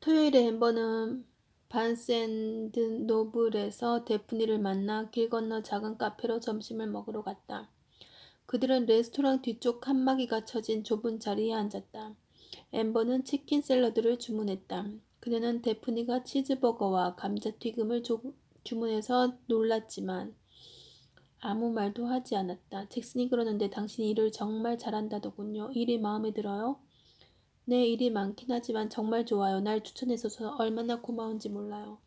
토요일에 앰버는 반샌드 노블에서 데프니를 만나 길 건너 작은 카페로 점심을 먹으러 갔다. 그들은 레스토랑 뒤쪽 칸막이가 쳐진 좁은 자리에 앉았다. 앰버는 치킨 샐러드를 주문했다. 그녀는 데프니가 치즈버거와 감자튀김을 주문해서 놀랐지만 아무 말도 하지 않았다. 잭슨이 그러는데 당신이 일을 정말 잘한다더군요. 일이 마음에 들어요? 네, 일이 많긴 하지만 정말 좋아요. 날 추천해줘서 얼마나 고마운지 몰라요.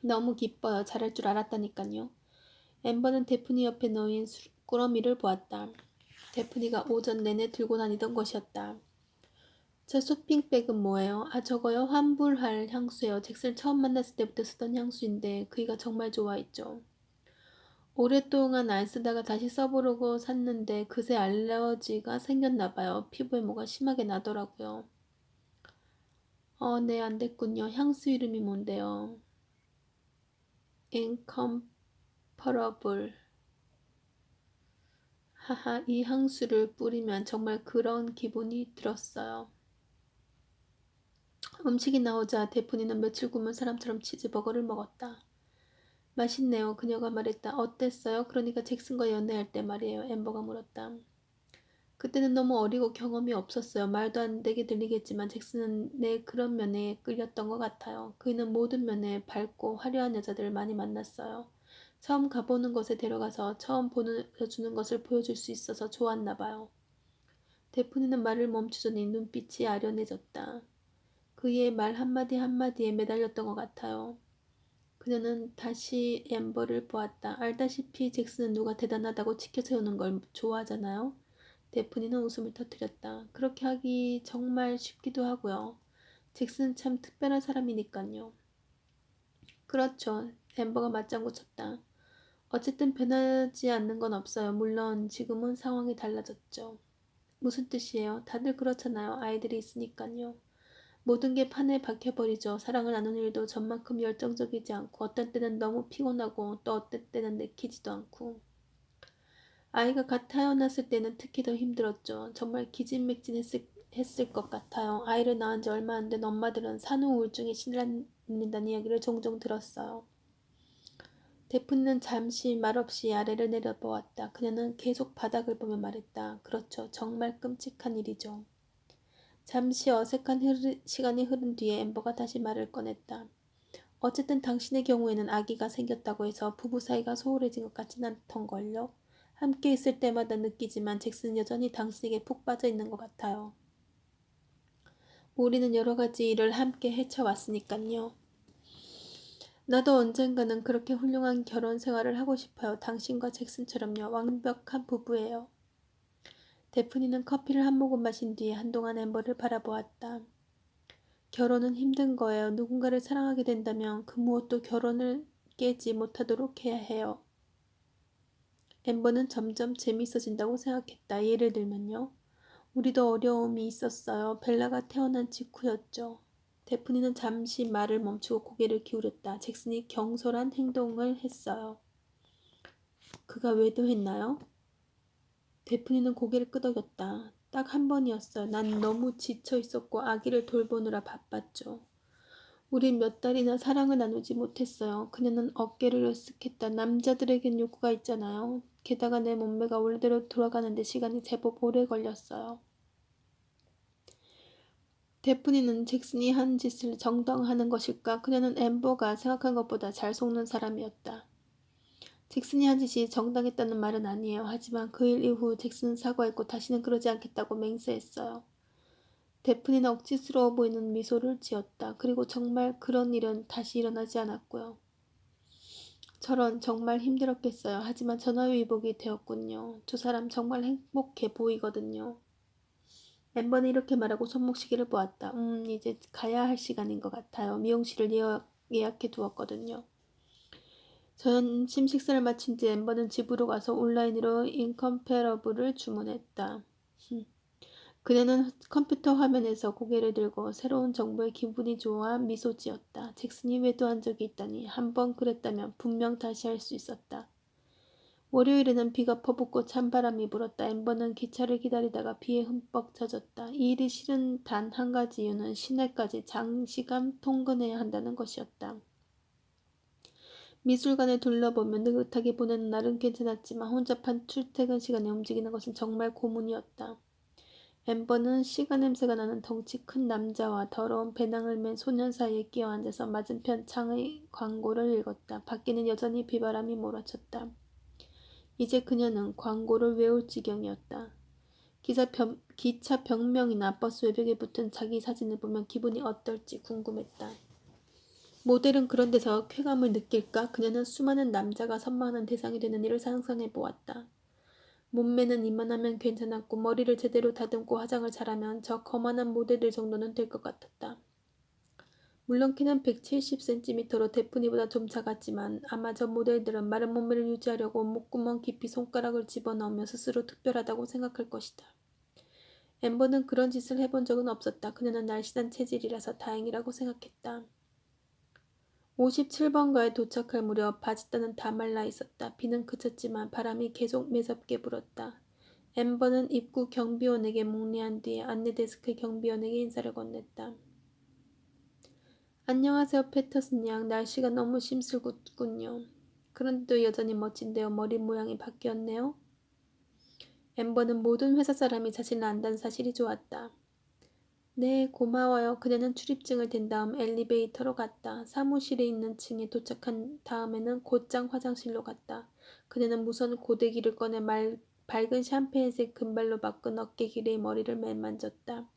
너무 기뻐요. 잘할 줄 알았다니까요. 앰버는 데프니 옆에 놓인 꾸러미를 보았다. 데프니가 오전 내내 들고 다니던 것이었다. 저 쇼핑백은 뭐예요? 아, 저거요? 환불할 향수예요. 잭슨 처음 만났을 때부터 쓰던 향수인데 그이가 정말 좋아했죠. 오랫동안 안 쓰다가 다시 써보려고 샀는데 그새 알러지가 생겼나 봐요. 피부에 뭐가 심하게 나더라고요. 네, 안 됐군요. 향수 이름이 뭔데요? incomparable. 하하, 이 향수를 뿌리면 정말 그런 기분이 들었어요. 음식이 나오자 데프니는 며칠 굶은 사람처럼 치즈버거를 먹었다. 맛있네요. 그녀가 말했다. 어땠어요? 그러니까 잭슨과 연애할 때 말이에요. 엠버가 물었다. 그때는 너무 어리고 경험이 없었어요. 말도 안 되게 들리겠지만 잭슨은 내 그런 면에 끌렸던 것 같아요. 그는 모든 면에 밝고 화려한 여자들을 많이 만났어요. 처음 가보는 곳에 데려가서 처음 보여주는 것을 보여줄 수 있어서 좋았나 봐요. 데프니는 말을 멈추더니 눈빛이 아련해졌다. 그의 말 한마디 한마디에 매달렸던 것 같아요. 그녀는 다시 앰버를 보았다. 알다시피 잭슨은 누가 대단하다고 치켜세우는 걸 좋아하잖아요. 데프니는 웃음을 터뜨렸다. 그렇게 하기 정말 쉽기도 하고요. 잭슨은 참 특별한 사람이니까요. 그렇죠. 앰버가 맞장구 쳤다. 어쨌든 변하지 않는 건 없어요. 물론 지금은 상황이 달라졌죠. 무슨 뜻이에요? 다들 그렇잖아요. 아이들이 있으니까요. 모든 게 판에 박혀버리죠. 사랑을 나누는 일도 전만큼 열정적이지 않고 어떤 때는 너무 피곤하고 또 어떤 때는 내키지도 않고. 아이가 갓 태어났을 때는 특히 더 힘들었죠. 정말 기진맥진했을 것 같아요. 아이를 낳은 지 얼마 안 된 엄마들은 산후 우울증에 시달린다는 이야기를 종종 들었어요. 데프는 잠시 말없이 아래를 내려보았다. 그녀는 계속 바닥을 보며 말했다. 그렇죠. 정말 끔찍한 일이죠. 잠시 어색한 시간이 흐른 뒤에 엠버가 다시 말을 꺼냈다. 어쨌든 당신의 경우에는 아기가 생겼다고 해서 부부 사이가 소홀해진 것 같진 않던걸요. 함께 있을 때마다 느끼지만 잭슨은 여전히 당신에게 푹 빠져 있는 것 같아요. 우리는 여러 가지 일을 함께 헤쳐왔으니깐요. 나도 언젠가는 그렇게 훌륭한 결혼 생활을 하고 싶어요. 당신과 잭슨처럼요. 완벽한 부부예요. 데프니는 커피를 한 모금 마신 뒤에 한동안 엠버를 바라보았다. 결혼은 힘든 거예요. 누군가를 사랑하게 된다면 그 무엇도 결혼을 깨지 못하도록 해야 해요. 엠버는 점점 재미있어진다고 생각했다. 예를 들면요. 우리도 어려움이 있었어요. 벨라가 태어난 직후였죠. 데프니는 잠시 말을 멈추고 고개를 기울였다. 잭슨이 경솔한 행동을 했어요. 그가 외도했나요? 데프니는 고개를 끄덕였다. 딱 한 번이었어요. 난 너무 지쳐 있었고 아기를 돌보느라 바빴죠. 우린 몇 달이나 사랑을 나누지 못했어요. 그녀는 어깨를 으쓱했다. 남자들에겐 욕구가 있잖아요. 게다가 내 몸매가 원래대로 돌아가는데 시간이 제법 오래 걸렸어요. 데프니는 잭슨이 한 짓을 정당하는 것일까? 그녀는 엠버가 생각한 것보다 잘 속는 사람이었다. 잭슨이 한 짓이 정당했다는 말은 아니에요. 하지만 그 일 이후 잭슨은 사과했고 다시는 그러지 않겠다고 맹세했어요. 데프니는 억지스러워 보이는 미소를 지었다. 그리고 정말 그런 일은 다시 일어나지 않았고요. 저런 정말 힘들었겠어요. 하지만 전화위복이 되었군요. 두 사람 정말 행복해 보이거든요. 멤버는 이렇게 말하고 손목시계를 보았다. 이제 가야 할 시간인 것 같아요. 미용실을 예약해 두었거든요. 점심 식사를 마친 뒤 엠버는 집으로 가서 온라인으로 인컴패러블을 주문했다. 그녀는 컴퓨터 화면에서 고개를 들고 새로운 정보에 기분이 좋아 미소 지었다. 잭슨이 외도한 적이 있다니 한 번 그랬다면 분명 다시 할 수 있었다. 월요일에는 비가 퍼붓고 찬바람이 불었다. 엠버는 기차를 기다리다가 비에 흠뻑 젖었다. 이 일이 싫은 단 한 가지 이유는 시내까지 장시간 통근해야 한다는 것이었다. 미술관을 둘러보며 느긋하게 보내는 날은 괜찮았지만 혼잡한 출퇴근 시간에 움직이는 것은 정말 고문이었다. 엠버는 시간 냄새가 나는 덩치 큰 남자와 더러운 배낭을 맨 소년 사이에 끼어 앉아서 맞은편 창의 광고를 읽었다. 밖에는 여전히 비바람이 몰아쳤다. 이제 그녀는 광고를 외울 지경이었다. 기차 벽면이나 버스 외벽에 붙은 자기 사진을 보면 기분이 어떨지 궁금했다. 모델은 그런 데서 쾌감을 느낄까? 그녀는 수많은 남자가 선망하는 대상이 되는 일을 상상해 보았다. 몸매는 이만하면 괜찮았고 머리를 제대로 다듬고 화장을 잘하면 저 거만한 모델들 정도는 될 것 같았다. 물론 키는 170cm로 데프니보다 좀 작았지만 아마 저 모델들은 마른 몸매를 유지하려고 목구멍 깊이 손가락을 집어넣으며 스스로 특별하다고 생각할 것이다. 엠버는 그런 짓을 해본 적은 없었다. 그녀는 날씬한 체질이라서 다행이라고 생각했다. 57번가에 도착할 무렵 바짓단은 다 말라 있었다. 비는 그쳤지만 바람이 계속 매섭게 불었다. 엠버는 입구 경비원에게 묵례한 뒤에 안내데스크 경비원에게 인사를 건넸다. 안녕하세요, 패터슨 양. 날씨가 너무 심술궂군요. 그런데도 여전히 멋진데요. 머리 모양이 바뀌었네요. 엠버는 모든 회사 사람이 자신을 안다는 사실이 좋았다. 네, 고마워요. 그녀는 출입증을 댄 다음 엘리베이터로 갔다. 사무실에 있는 층에 도착한 다음에는 곧장 화장실로 갔다. 그녀는 무선 고데기를 꺼내 밝은 샴페인색 금발로 바꾼 어깨 길이의 머리를 매만졌다.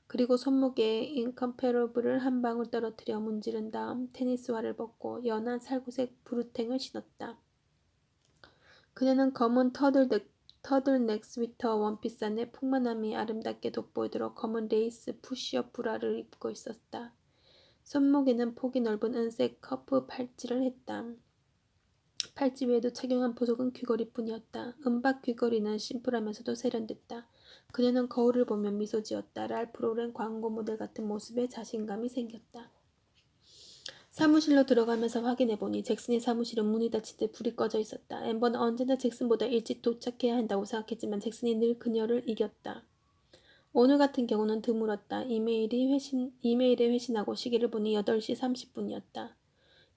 그리고 손목에 인컴패러블을 한 방울 떨어뜨려 문지른 다음 테니스화를 벗고 연한 살구색 브루탱을 신었다. 그녀는 검은 터들넥 스위터 원피스 안에 풍만함이 아름답게 돋보이도록 검은 레이스 푸시업 브라를 입고 있었다. 손목에는 폭이 넓은 은색 커프 팔찌를 했다. 팔찌 외에도 착용한 보석은 귀걸이뿐이었다. 은박 귀걸이는 심플하면서도 세련됐다. 그녀는 거울을 보며 미소 지었다. 랄프 로렌 광고 모델 같은 모습에 자신감이 생겼다. 사무실로 들어가면서 확인해보니 잭슨의 사무실은 문이 닫힌 듯 불이 꺼져 있었다. 엠버는 언제나 잭슨보다 일찍 도착해야 한다고 생각했지만 잭슨이 늘 그녀를 이겼다. 오늘 같은 경우는 드물었다. 이메일에 회신하고 시계를 보니 8시 30분이었다.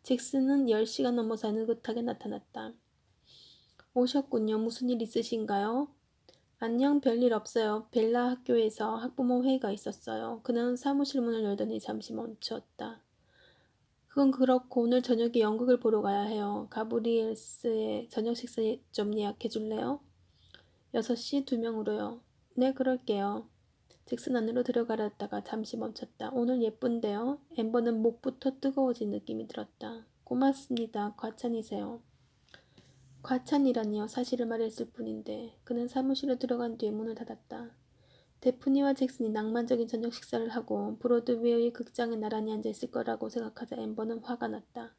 잭슨은 10시가 넘어서 느긋하게 나타났다. 오셨군요. 무슨 일 있으신가요? 안녕, 별일 없어요. 벨라 학교에서 학부모 회의가 있었어요. 그는 사무실 문을 열더니 잠시 멈췄다. 그건 그렇고 오늘 저녁에 연극을 보러 가야 해요. 가브리엘스의 저녁 식사 좀 예약해 줄래요? 6시 2명으로요. 네, 그럴게요. 잭슨 안으로 들어가려다가 잠시 멈췄다. 오늘 예쁜데요? 엠버는 목부터 뜨거워진 느낌이 들었다. 고맙습니다. 과찬이세요. 과찬이라니요. 사실을 말했을 뿐인데. 그는 사무실로 들어간 뒤에 문을 닫았다. 데프니와 잭슨이 낭만적인 저녁 식사를 하고 브로드웨이의 극장에 나란히 앉아있을 거라고 생각하자 엠버는 화가 났다.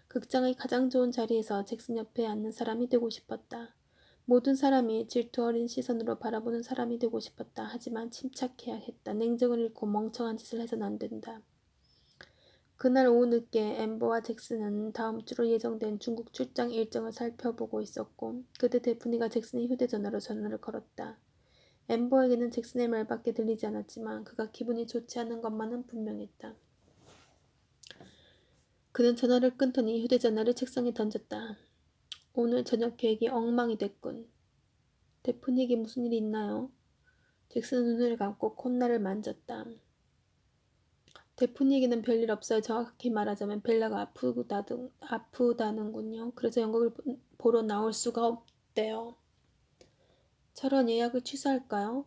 극장의 가장 좋은 자리에서 잭슨 옆에 앉는 사람이 되고 싶었다. 모든 사람이 질투 어린 시선으로 바라보는 사람이 되고 싶었다. 하지만 침착해야 했다. 냉정을 잃고 멍청한 짓을 해서는 안 된다. 그날 오후 늦게 엠버와 잭슨은 다음 주로 예정된 중국 출장 일정을 살펴보고 있었고 그때 데프니가 잭슨의 휴대전화로 전화를 걸었다. 엠버에게는 잭슨의 말밖에 들리지 않았지만 그가 기분이 좋지 않은 것만은 분명했다. 그는 전화를 끊더니 휴대전화를 책상에 던졌다. 오늘 저녁 계획이 엉망이 됐군. 데프니에게 무슨 일이 있나요? 잭슨은 눈을 감고 콧날을 만졌다. 데프니에게는 별일 없어요. 정확히 말하자면 벨라가 아프다는군요. 그래서 연극을 보러 나올 수가 없대요. 저런 예약을 취소할까요?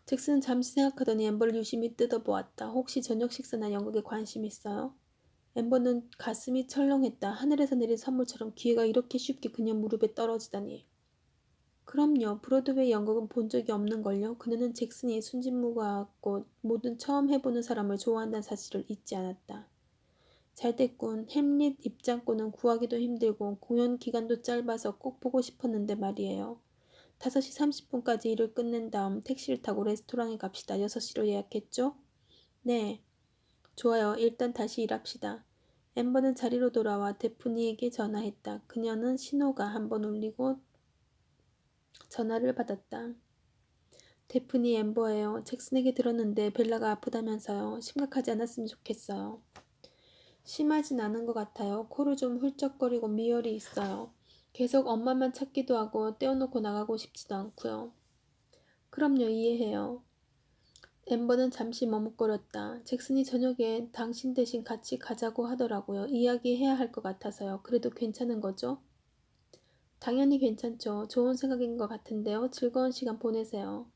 잭슨은 잠시 생각하더니 엠버를 유심히 뜯어보았다. 혹시 저녁 식사나 연극에 관심 있어요? 엠버는 가슴이 철렁했다. 하늘에서 내린 선물처럼 기회가 이렇게 쉽게 그녀 무릎에 떨어지다니. 그럼요. 브로드웨이 연극은 본 적이 없는걸요. 그녀는 잭슨이 순진무구하고 뭐든 처음 해보는 사람을 좋아한다는 사실을 잊지 않았다. 잘됐군. 햄릿 입장권은 구하기도 힘들고 공연 기간도 짧아서 꼭 보고 싶었는데 말이에요. 5시 30분까지 일을 끝낸 다음 택시를 타고 레스토랑에 갑시다. 6시로 예약했죠? 네. 좋아요. 일단 다시 일합시다. 엠버는 자리로 돌아와 데프니에게 전화했다. 그녀는 신호가 한 번 울리고 전화를 받았다. 데프니 엠버예요. 잭슨에게 들었는데 벨라가 아프다면서요. 심각하지 않았으면 좋겠어요. 심하진 않은 것 같아요. 코를 좀 훌쩍거리고 미열이 있어요. 계속 엄마만 찾기도 하고 떼어놓고 나가고 싶지도 않고요. 그럼요, 이해해요. 엠버는 잠시 머뭇거렸다. 잭슨이 저녁에 당신 대신 같이 가자고 하더라고요. 이야기해야 할 것 같아서요. 그래도 괜찮은 거죠? 당연히 괜찮죠. 좋은 생각인 것 같은데요. 즐거운 시간 보내세요.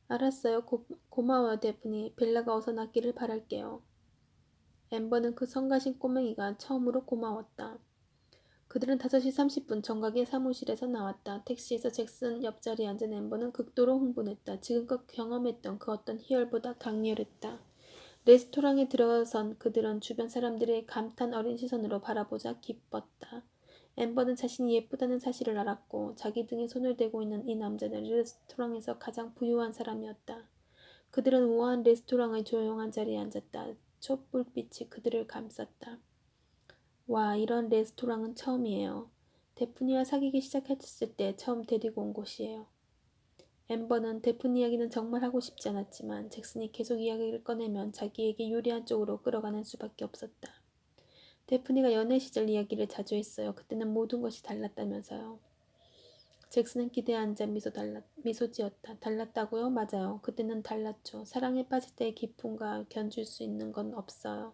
알았어요. 고마워요, 데프니. 벨라가 어서 낫기를 바랄게요. 엠버는 그 성가신 꼬맹이가 처음으로 고마웠다. 그들은 5시 30분 정각의 사무실에서 나왔다. 택시에서 잭슨 옆자리에 앉은 엠버는 극도로 흥분했다. 지금껏 경험했던 그 어떤 희열보다 강렬했다. 레스토랑에 들어선 그들은 주변 사람들의 감탄 어린 시선으로 바라보자 기뻤다. 엠버는 자신이 예쁘다는 사실을 알았고 자기 등에 손을 대고 있는 이 남자는 레스토랑에서 가장 부유한 사람이었다. 그들은 우아한 레스토랑의 조용한 자리에 앉았다. 촛불빛이 그들을 감쌌다. 와, 이런 레스토랑은 처음이에요. 데프니와 사귀기 시작했을 때 처음 데리고 온 곳이에요. 엠버는 데프니 이야기는 정말 하고 싶지 않았지만 잭슨이 계속 이야기를 꺼내면 자기에게 유리한 쪽으로 끌어가는 수밖에 없었다. 데프니가 연애 시절 이야기를 자주 했어요. 그때는 모든 것이 달랐다면서요. 잭슨은 기대에 앉아 미소 지었다. 달랐다고요? 맞아요. 그때는 달랐죠. 사랑에 빠질 때의 기쁨과 견줄 수 있는 건 없어요.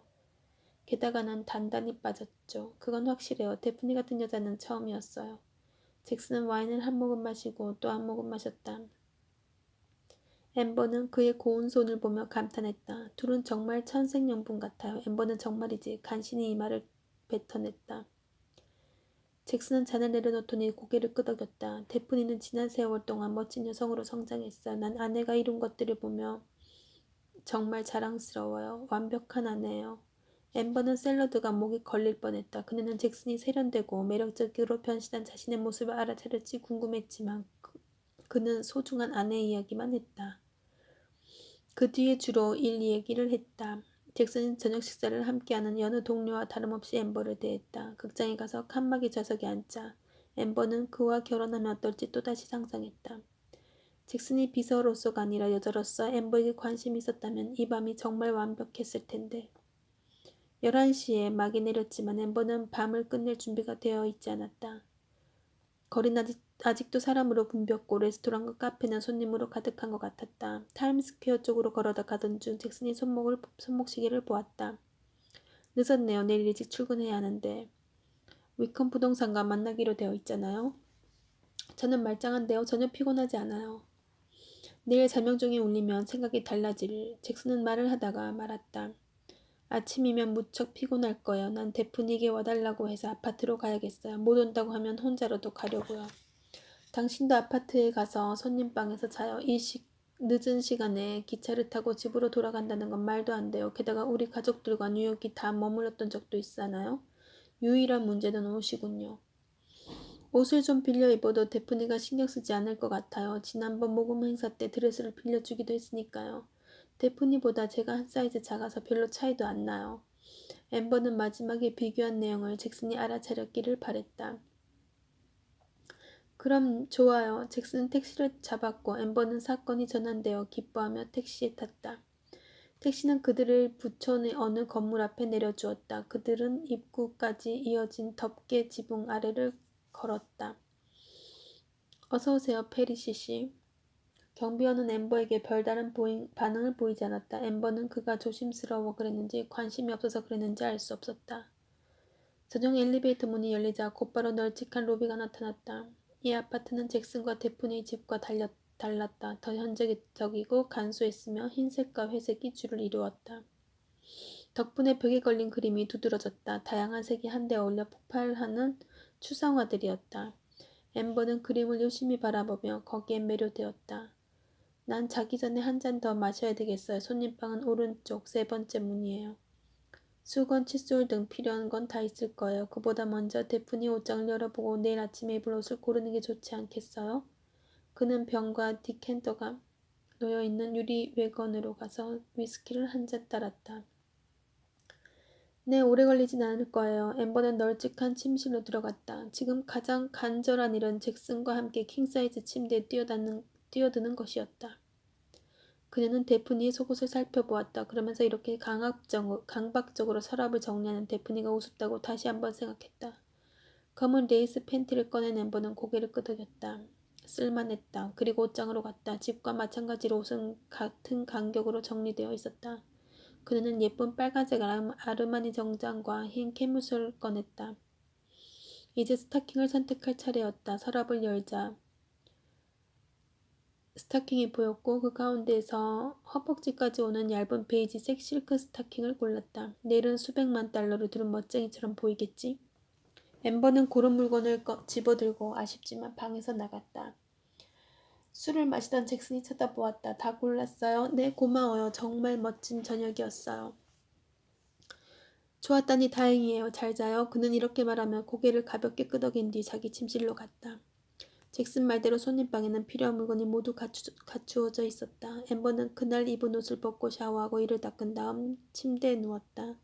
게다가 난 단단히 빠졌죠. 그건 확실해요. 데프니 같은 여자는 처음이었어요. 잭슨은 와인을 한 모금 마시고 또 한 모금 마셨다. 엠버는 그의 고운 손을 보며 감탄했다. 둘은 정말 천생연분 같아요. 엠버는 정말이지. 간신히 이 말을 뱉어냈다. 잭슨은 잔을 내려놓더니 고개를 끄덕였다. 데프니는 지난 세월 동안 멋진 여성으로 성장했어. 난 아내가 이룬 것들을 보며 정말 자랑스러워요. 완벽한 아내예요. 엠버는 샐러드가 목에 걸릴 뻔했다. 그녀는 잭슨이 세련되고 매력적으로 변신한 자신의 모습을 알아차릴지 궁금했지만 그는 소중한 아내 이야기만 했다. 그 뒤에 주로 일 얘기를 했다. 잭슨은 저녁 식사를 함께하는 여느 동료와 다름없이 엠버를 대했다. 극장에 가서 칸막이 좌석에 앉자 엠버는 그와 결혼하면 어떨지 또다시 상상했다. 잭슨이 비서로서가 아니라 여자로서 엠버에게 관심이 있었다면 이 밤이 정말 완벽했을 텐데. 11시에 막이 내렸지만 엠버는 밤을 끝낼 준비가 되어 있지 않았다. 거리는 아직도 사람으로 붐볐고 레스토랑과 카페는 손님으로 가득한 것 같았다. 타임스퀘어 쪽으로 걸어다 가던 중 잭슨이 손목시계를 보았다. 늦었네요. 내일 일찍 출근해야 하는데. 위컴 부동산과 만나기로 되어 있잖아요. 저는 말짱한데요. 전혀 피곤하지 않아요. 내일 자명종이 울리면 생각이 달라질. 잭슨은 말을 하다가 말았다. 아침이면 무척 피곤할 거예요. 난 데프니에게 와달라고 해서 아파트로 가야겠어요. 못 온다고 하면 혼자라도 가려고요. 당신도 아파트에 가서 손님방에서 자요. 늦은 시간에 기차를 타고 집으로 돌아간다는 건 말도 안 돼요. 게다가 우리 가족들과 뉴욕이 다 머물렀던 적도 있잖아요. 유일한 문제는 옷이군요. 옷을 좀 빌려 입어도 데프니가 신경 쓰지 않을 것 같아요. 지난번 모금 행사 때 드레스를 빌려주기도 했으니까요. 데프니보다 제가 한 사이즈 작아서 별로 차이도 안 나요. 엠버는 마지막에 비교한 내용을 잭슨이 알아차렸기를 바랬다. 그럼 좋아요. 잭슨은 택시를 잡았고 엠버는 사건이 전환되어 기뻐하며 택시에 탔다. 택시는 그들을 부천의 어느 건물 앞에 내려주었다. 그들은 입구까지 이어진 덮개 지붕 아래를 걸었다. 어서 오세요, 페리시 씨. 경비원은 엠버에게 별다른 반응을 보이지 않았다. 엠버는 그가 조심스러워 그랬는지 관심이 없어서 그랬는지 알 수 없었다. 저녁 엘리베이터 문이 열리자 곧바로 널찍한 로비가 나타났다. 이 아파트는 잭슨과 데프니의 집과 달랐다. 더 현실적이고 간소했으며 흰색과 회색이 줄을 이루었다. 덕분에 벽에 걸린 그림이 두드러졌다. 다양한 색이 한데 어울려 폭발하는 추상화들이었다. 엠버는 그림을 유심히 바라보며 거기에 매료되었다. 난 자기 전에 한 잔 더 마셔야 되겠어요. 손님방은 오른쪽 3번째 문이에요. 수건, 칫솔 등 필요한 건 다 있을 거예요. 그보다 먼저 데프니 옷장을 열어보고 내일 아침에 입을 옷을 고르는 게 좋지 않겠어요? 그는 병과 디캔터가 놓여있는 유리 외건으로 가서 위스키를 한 잔 따랐다. 네, 오래 걸리진 않을 거예요. 엠버는 널찍한 침실로 들어갔다. 지금 가장 간절한 일은 잭슨과 함께 킹사이즈 침대에 뛰어드는 것이었다. 그녀는 데프니의 속옷을 살펴보았다. 그러면서 이렇게 강박적으로 서랍을 정리하는 데프니가 우습다고 다시 한번 생각했다. 검은 레이스 팬티를 꺼낸 엠버는 고개를 끄덕였다. 쓸만했다. 그리고 옷장으로 갔다. 집과 마찬가지로 옷은 같은 간격으로 정리되어 있었다. 그녀는 예쁜 빨간색 아르마니 정장과 흰 캐묻을 꺼냈다. 이제 스타킹을 선택할 차례였다. 서랍을 열자 스타킹이 보였고 그 가운데에서 허벅지까지 오는 얇은 베이지색 실크 스타킹을 골랐다. 내일은 수백만 달러를 들은 멋쟁이처럼 보이겠지? 엠버는 고른 물건을 집어들고 아쉽지만 방에서 나갔다. 술을 마시던 잭슨이 쳐다보았다. 다 골랐어요? 네, 고마워요. 정말 멋진 저녁이었어요. 좋았다니 다행이에요. 잘 자요. 그는 이렇게 말하며 고개를 가볍게 끄덕인 뒤 자기 침실로 갔다. 잭슨 말대로 손님방에는 필요한 물건이 모두 갖추어져 있었다. 엠버는 그날 입은 옷을 벗고 샤워하고 이를 닦은 다음 침대에 누웠다.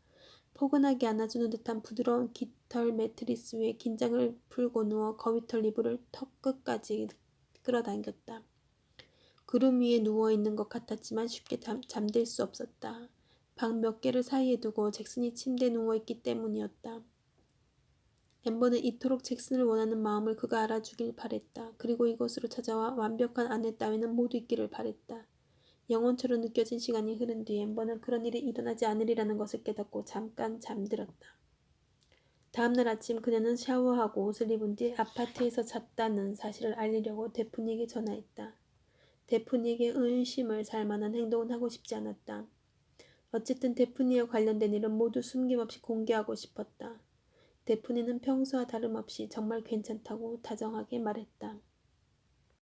포근하게 안아주는 듯한 부드러운 깃털 매트리스 위에 긴장을 풀고 누워 거위털 이불을 턱 끝까지 끌어당겼다. 구름 위에 누워있는 것 같았지만 쉽게 잠들 수 없었다. 방 몇 개를 사이에 두고 잭슨이 침대에 누워있기 때문이었다. 엠버는 이토록 잭슨을 원하는 마음을 그가 알아주길 바랬다. 그리고 이곳으로 찾아와 완벽한 아내 따위는 모두 있기를 바랬다. 영혼처럼 느껴진 시간이 흐른 뒤 엠버는 그런 일이 일어나지 않으리라는 것을 깨닫고 잠깐 잠들었다. 다음날 아침 그녀는 샤워하고 옷을 입은 뒤 아파트에서 잤다는 사실을 알리려고 데프니에게 전화했다. 데프니에게 의심을 살 만한 행동은 하고 싶지 않았다. 어쨌든 데프니와 관련된 일은 모두 숨김없이 공개하고 싶었다. 데프니는 평소와 다름없이 정말 괜찮다고 다정하게 말했다.